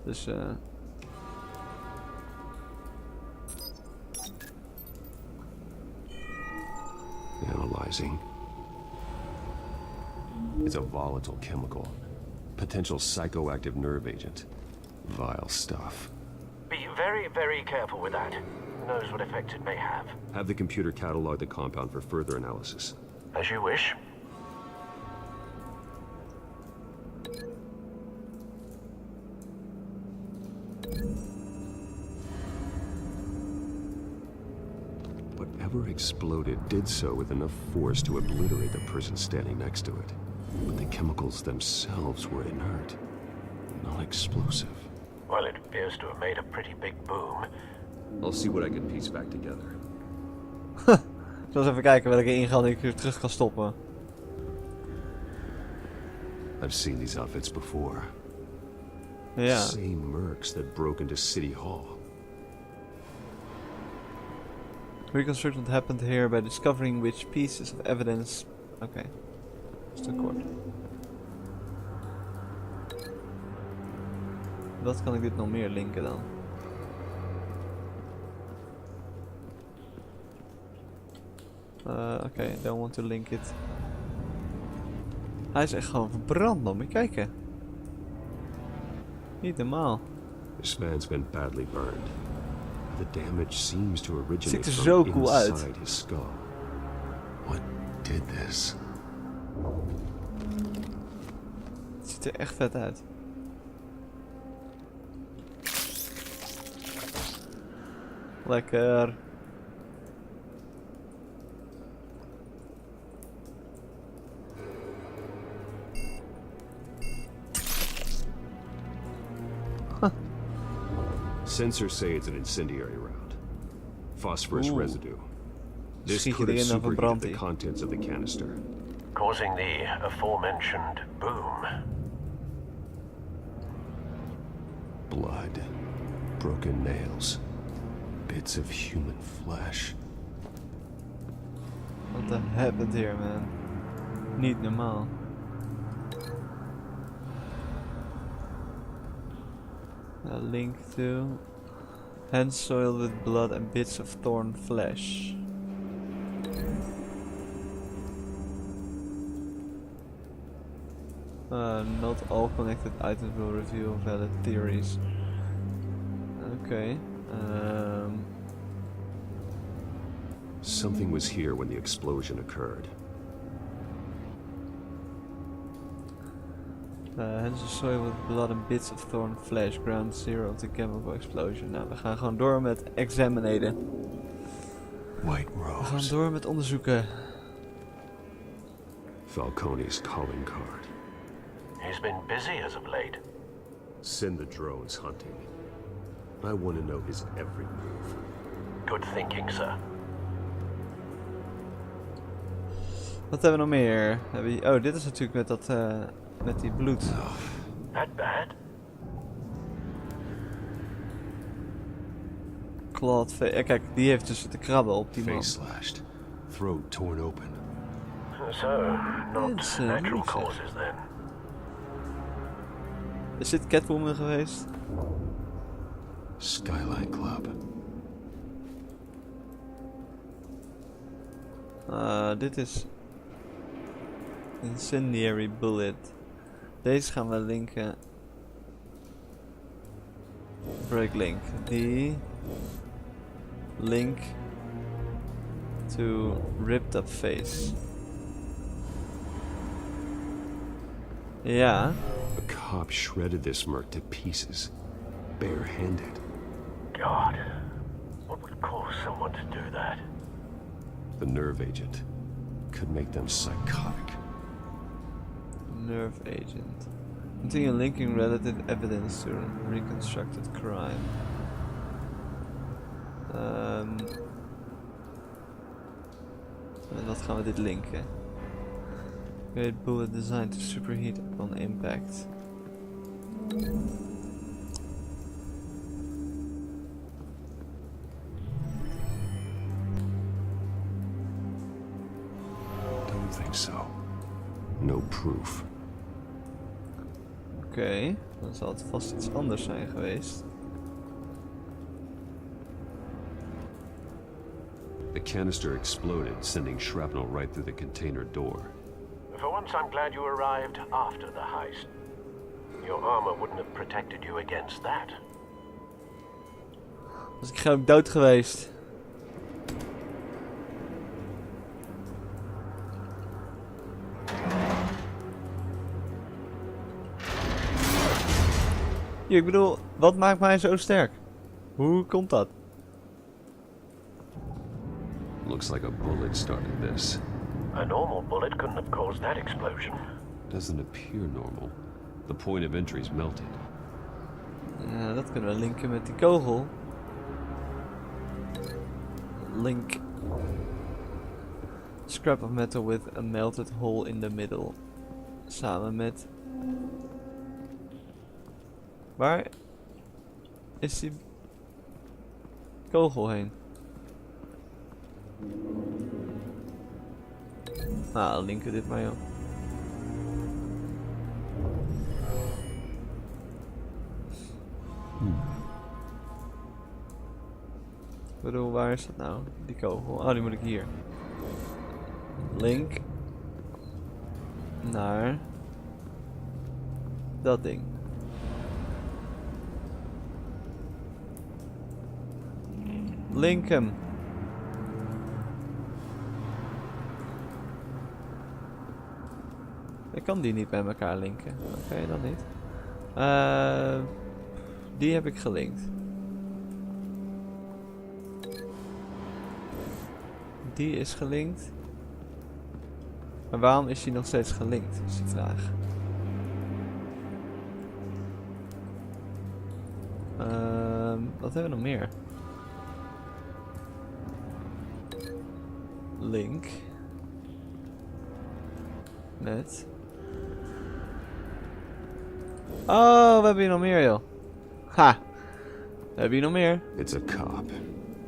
Dus Analyzing. It's a volatile chemical. Potential psychoactive nerve agent. Vile stuff. Be very, very careful with that. Who knows what effect it may have. Have the computer catalog the compound for further analysis. As you wish. Whatever exploded did so with enough force to obliterate the person standing next to it. But the chemicals themselves were inert, not explosive. Well, it appears to have made a pretty big boom. I'll see what I can piece back together. Ik zal eens even kijken welke ingang ik weer terug kan stoppen. I've seen these outfits before. Ja. Same mercs that broke into City Hall. Reconstruction happened here by discovering which pieces of evidence... Oké. Dat is te kort. Wat kan ik dit nog meer linken dan? Oké, don't want to link it. Hij is echt gewoon verbrand, man. Moet je kijken. Niet normaal. This man's been badly burned. The damage seems to originate Ziet er from zo cool uit. inside his skull. What did this? Het ziet er echt vet uit. Lekker. Sensors say it's an incendiary round. Phosphorus residue. This Schiet je could have erin of een superheated the brandt-ie? contents of the canister. Causing the aforementioned boom. Blood. Broken nails. Bits of human flesh. What the happened here, man? Niet normaal. A link to hands soiled with blood and bits of torn flesh. Not all connected items will reveal valid theories. Okay. Something was here when the explosion occurred. Hands are soiled with blood and bits of torn flesh. Ground zero of the chemical explosion. Nou, we gaan gewoon door met examinaten. White We Rose. gaan door met onderzoeken. Falcone's calling card. He's been busy as of late. Send the drones hunting. I want to know his every move. Good thinking, sir. Wat hebben we nog meer? Oh, dit is natuurlijk met dat... met die bloed. That bad? Clawed face. Ja, kijk, die heeft dus te krabben op die man. Face slashed. Throat torn open. So, not It's, natural lief, zeg. causes then. Is dit Catwoman geweest? Skyline Club. Dit is... Incendiary bullet. Deze gaan we linken. Break link. Die... Link... To ripped up face. Ja. A cop shredded this merc to pieces. Barehanded. God, what would cause someone to do that? The nerve agent could make them psychotic. Nerve agent. Continue linking relative evidence to reconstructed crime. En wat gaan we dit linken? Great bullet designed to superheat upon impact. Don't think so. No proof. Oké, dan zal het vast iets anders zijn geweest. The canister exploded, sending shrapnel right through the container door. For once, I'm glad you arrived after the heist. Your armor wouldn't have protected you against that. Was ik gewoon dood geweest. Ja, ik bedoel, wat maakt mij zo sterk? Hoe komt dat? Looks like a bullet started this. A normal bullet couldn't have caused that explosion. Doesn't appear normal. The point of entry's melted. Ja, dat kunnen we linken met die kogel. Link. Scrap of metal with a melted hole in the middle. Samen met... Waar is die kogel heen? Nou, dan linken we dit maar, joh. Ik bedoel, waar is dat nou? Die kogel. Oh, die moet ik hier. Link. Naar. Dat ding. Link hem. Ik kan die niet bij elkaar linken. Oké, dan niet. Die heb ik gelinkt. Die is gelinkt. Maar waarom is die nog steeds gelinkt? Is die vraag. Wat hebben we nog meer? Link. Met. Oh, we hebben hier nog meer, joh. Ha! We hebben hier nog meer. It's a cop.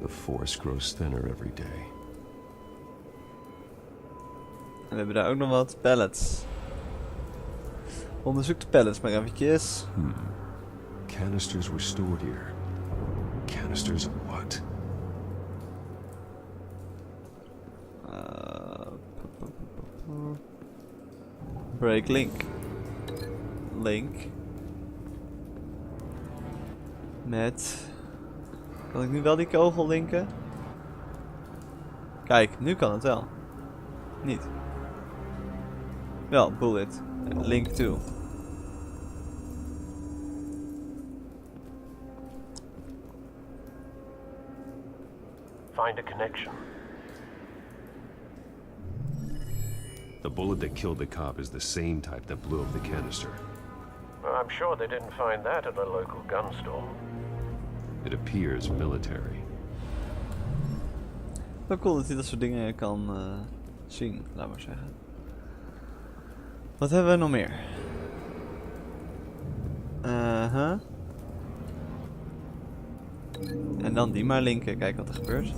The force grows thinner every day. En we hebben daar ook nog wat pallets. Onderzoek de pallets maar eventjes. Canisters were stored here. Canisters of what? Break link. Link. Met... Kan ik nu wel die kogel linken? Kijk, nu kan het wel. Niet. Wel, bullet. Link to. Find a connection. The bullet that killed the cop is the same type that blew up the canister. Well, I'm sure they didn't find that at a local gun store. It appears military. Wel cool dat hij dat soort dingen kan zien, laat maar zeggen. Wat hebben we nog meer? En dan die maar linken, kijk wat er gebeurt.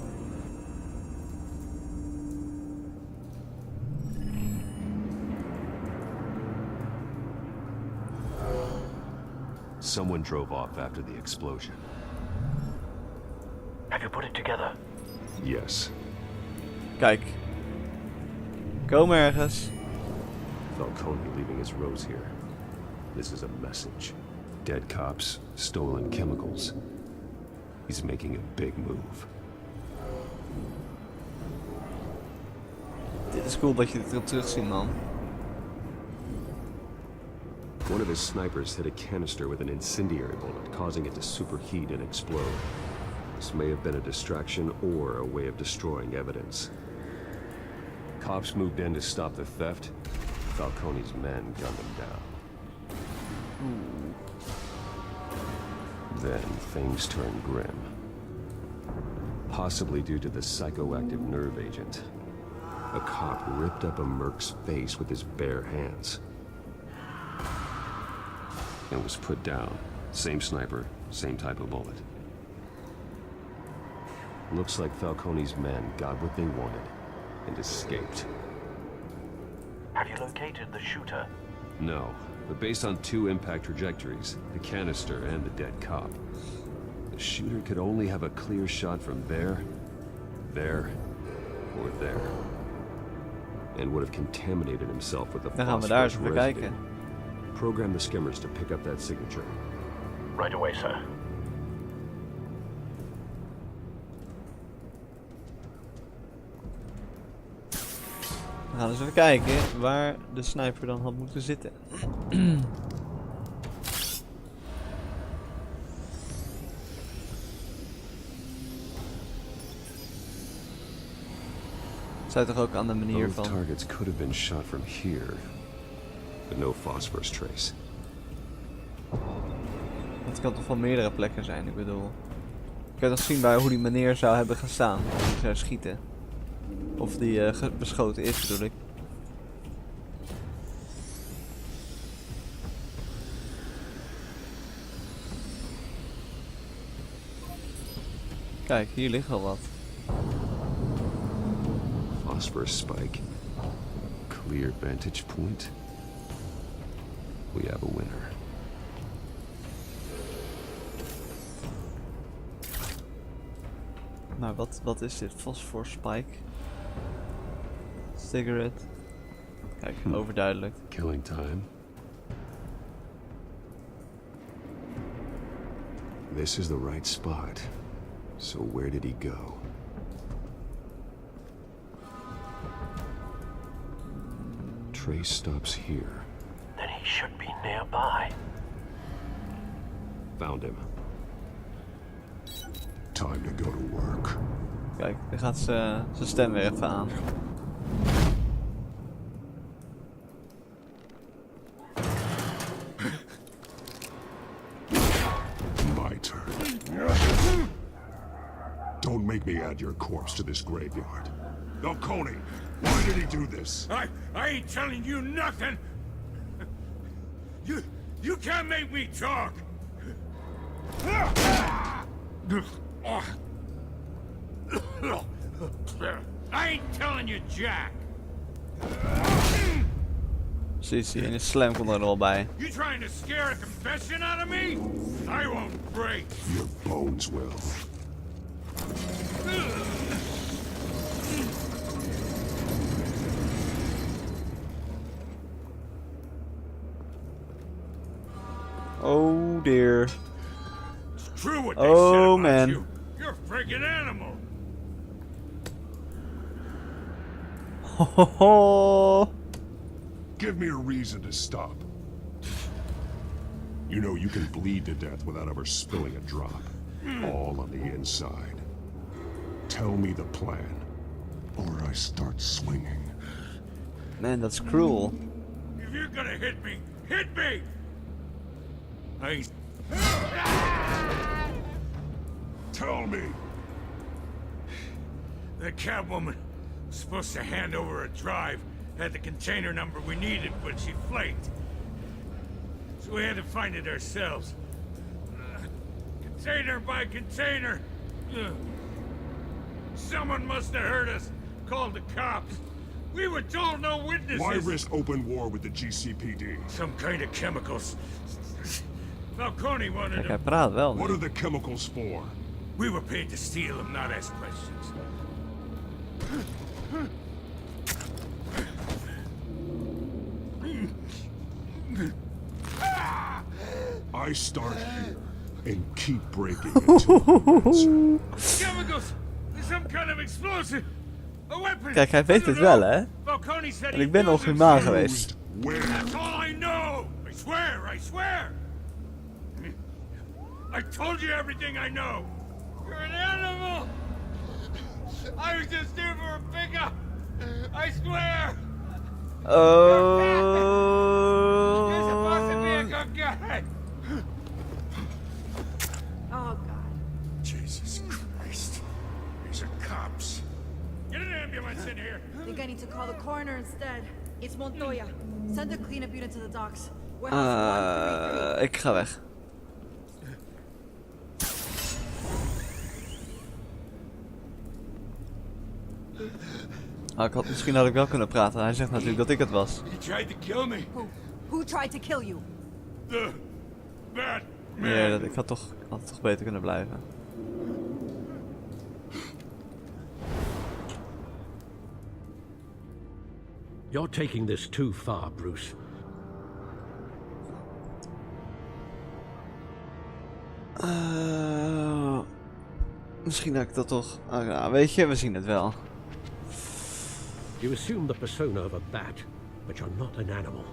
Someone drove off after the explosion. Have you put it together? Yes. Kijk. Kom ergens. Falcone leaving his rose here. This is a message. Dead cops, stolen chemicals. He's making a big move. Dit is cool dat je dit erop terugziet, man. One of his snipers hit a canister with an incendiary bullet, causing it to superheat and explode. This may have been a distraction or a way of destroying evidence. Cops moved in to stop the theft. Falcone's men gunned him down. Then things turned grim. Possibly due to the psychoactive nerve agent. A cop ripped up a merc's face with his bare hands. And was put down. Same sniper, same type of bullet. Looks like Falcone's men got what they wanted and escaped. Have you located the shooter? No, but based on two impact trajectories, the canister and the dead cop, the shooter could only have a clear shot from there, or there. And would have contaminated himself with the phosphorus residue. Program the skimmers to pick up that signature. Right away, sir. We gaan eens even kijken waar de sniper dan had moeten zitten. Zou toch ook aan de manier Both van... targets could have been shot from here, but no phosphorus trace. Het kan toch van meerdere plekken zijn, ik bedoel. Ik kan toch zien bij hoe die meneer zou hebben gestaan. Die zou schieten. Of die beschoten is, bedoel ik. Kijk, hier ligt al wat. Phosphorus spike. Clear vantage point. We have a winner. Maar wat is dit? Phosphor spike? Cigarette. Kijk, overduidelijk. Killing time. This is the right spot. So where did he go? Trace stops here. Then he should be nearby. Found him. Time to go to work. Kijk, daar gaat zijn stem weer even aan. My turn. Don't make me add your corpse to this graveyard. Falcone, why did he do this? I ain't telling you nothing. You can't make me talk. I ain't telling you jack. Precies, en een slam komt er al bij. You trying to scare a confession out of me? I won't break. Your bones will. Oh dear. It's true what they said about man. you. You're a freaking animal. Ho ho ho. Give me a reason to stop. You know you can bleed to death without ever spilling a drop. All on the inside. Tell me the plan, or I start swinging. Man, that's cruel. If you're gonna hit me, hit me! Tell me! The Catwoman was supposed to hand over a drive, had the container number we needed, but she flaked. So we had to find it ourselves. Container by container. Someone must have heard us, called the cops. We were told no witnesses. Why risk open war with the GCPD? Some kind of chemicals. Falcone wanted Kijk, them. hij praat wel. What are the chemicals for? We were paid to steal them, not ask questions. I start here and keep breaking into Chemicals! Some kind of explosive! A weapon! Kijk, hij weet het wel, hè? Falcone said En ik ben nog humaan geweest. That's all I know! I swear! I told you everything I know! You're an animal! I was just here for a pickup! I swear! Oh. You're supposed to be a good guy! Oh, God. Jesus Christ. These are cops. Get an ambulance in here! I think I need to call the coroner instead. It's Montoya. Send the cleanup unit to the docks. Ik ga weg. Misschien had ik wel kunnen praten. Hij zegt natuurlijk dat ik het was. He tried to kill me. Who tried to kill you? The bad man. Ja, ik had toch beter kunnen blijven. You're taking this too far, Bruce. Misschien dat ik dat toch... ja, weet je, we zien het wel. You assume the persona of a bat, but you're not an animal.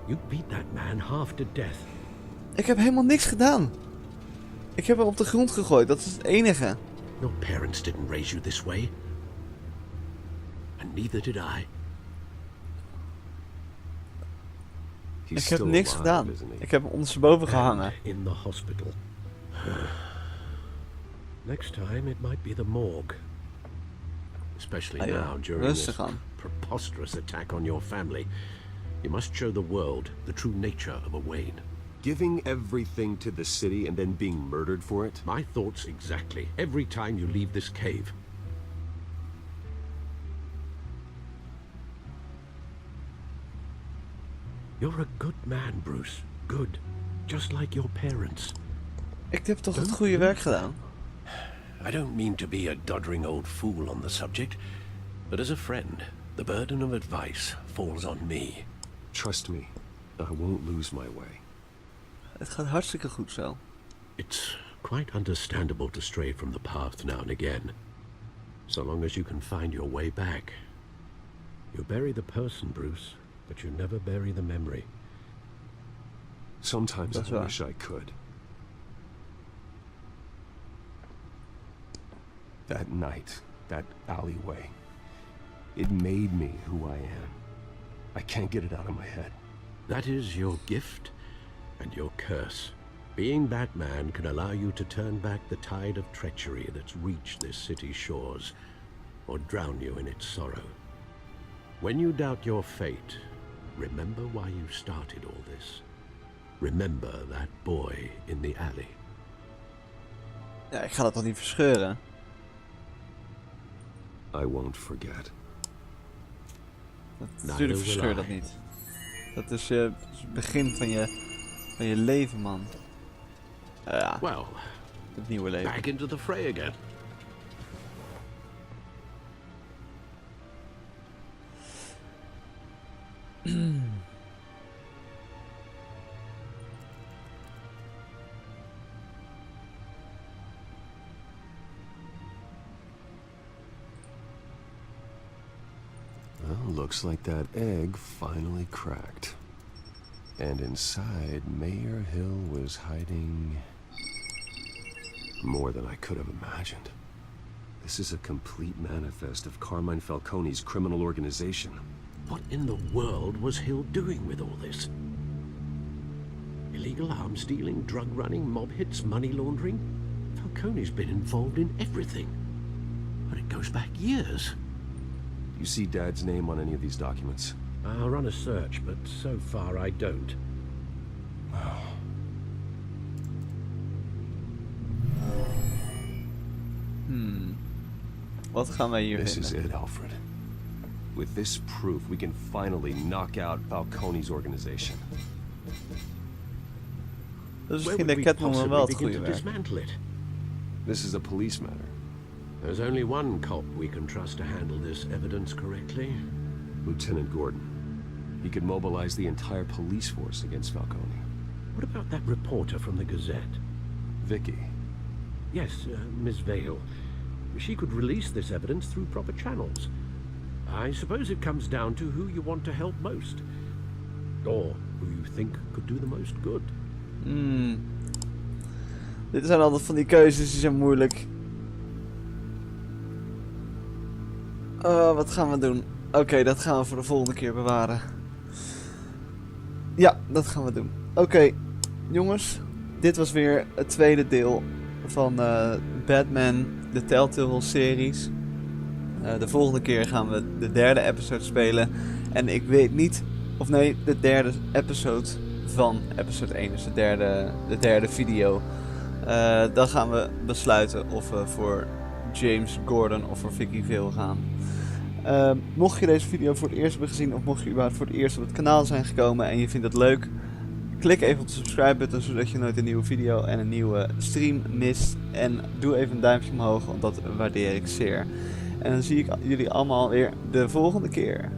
You beat that man half to death. Ik heb helemaal niks gedaan. Ik heb hem op de grond gegooid, dat is het enige. Your parents didn't raise you this way. And neither did I. Ik heb niks gedaan. Ik heb hem ondersteboven gehangen. In the hospital. Next time it might be the morgue. Especially now during this preposterous attack on your family. You must show the world the true nature of a Wayne. Giving everything to the city and then being murdered for it? My thoughts exactly. Every time you leave this cave. You're a good man, Bruce. Good. Just like your parents. Ik heb toch het goede werk gedaan? I don't mean to be a doddering old fool on the subject, but as a friend, the burden of advice falls on me. Trust me, I won't lose my way. Het gaat hartstikke goed zo. It's quite understandable to stray from the path now and again. So long as you can find your way back. You bury the person, Bruce, but you never bury the memory. Sometimes I wish I could. That night, that alleyway, it made me who I am. I can't get it out of my head. That is your gift and your curse. Being Batman can allow you to turn back the tide of treachery that's reached this city's shores, or drown you in its sorrow. When you doubt your fate, remember why you started all this. Remember that boy in the alley. Ja, ik ga dat toch niet verscheuren? I won't forget. Natuurlijk verscheur dat niet. Dat is het begin van je leven, man. Ja. Well, het nieuwe leven. Back into the fray again. Well, looks like that egg finally cracked. And inside, Mayor Hill was hiding more than I could have imagined. This is a complete manifest of Carmine Falcone's criminal organization. What in the world was Hill doing with all this? Illegal arms dealing, drug running, mob hits, money laundering? Falcone's been involved in everything. But it goes back years. Do you see Dad's name on any of these documents? I'll run a search, but so far I don't. Wat gaan wij hier This vinden? is it, Alfred. With this proof, we can finally knock out Falcone's organization. Dus misschien de Catwoman wel het goede werk. This is a police matter. There's only one cop we can trust to handle this evidence correctly. Lieutenant Gordon. He could mobilize the entire police force against Falcone. What about that reporter from the Gazette? Vicky. Yes, Miss Vale. She could release this evidence through proper channels. I suppose it comes down to who you want to help most. Or who you think could do the most good. Dit zijn altijd van die keuzes die zijn moeilijk. Wat gaan we doen? Oké, dat gaan we voor de volgende keer bewaren. Ja, dat gaan we doen. Oké, jongens. Dit was weer het tweede deel van Batman, de Telltale series. De volgende keer gaan we de derde episode spelen. En ik weet niet, of nee, de derde episode van episode 1. Dus de derde video. Dan gaan we besluiten of we voor James Gordon of voor Vicky Vale gaan. Mocht je deze video voor het eerst hebben gezien, of mocht je überhaupt voor het eerst op het kanaal zijn gekomen en je vindt het leuk, klik even op de subscribe button zodat je nooit een nieuwe video en een nieuwe stream mist. En doe even een duimpje omhoog, want dat waardeer ik zeer. En dan zie ik jullie allemaal weer de volgende keer.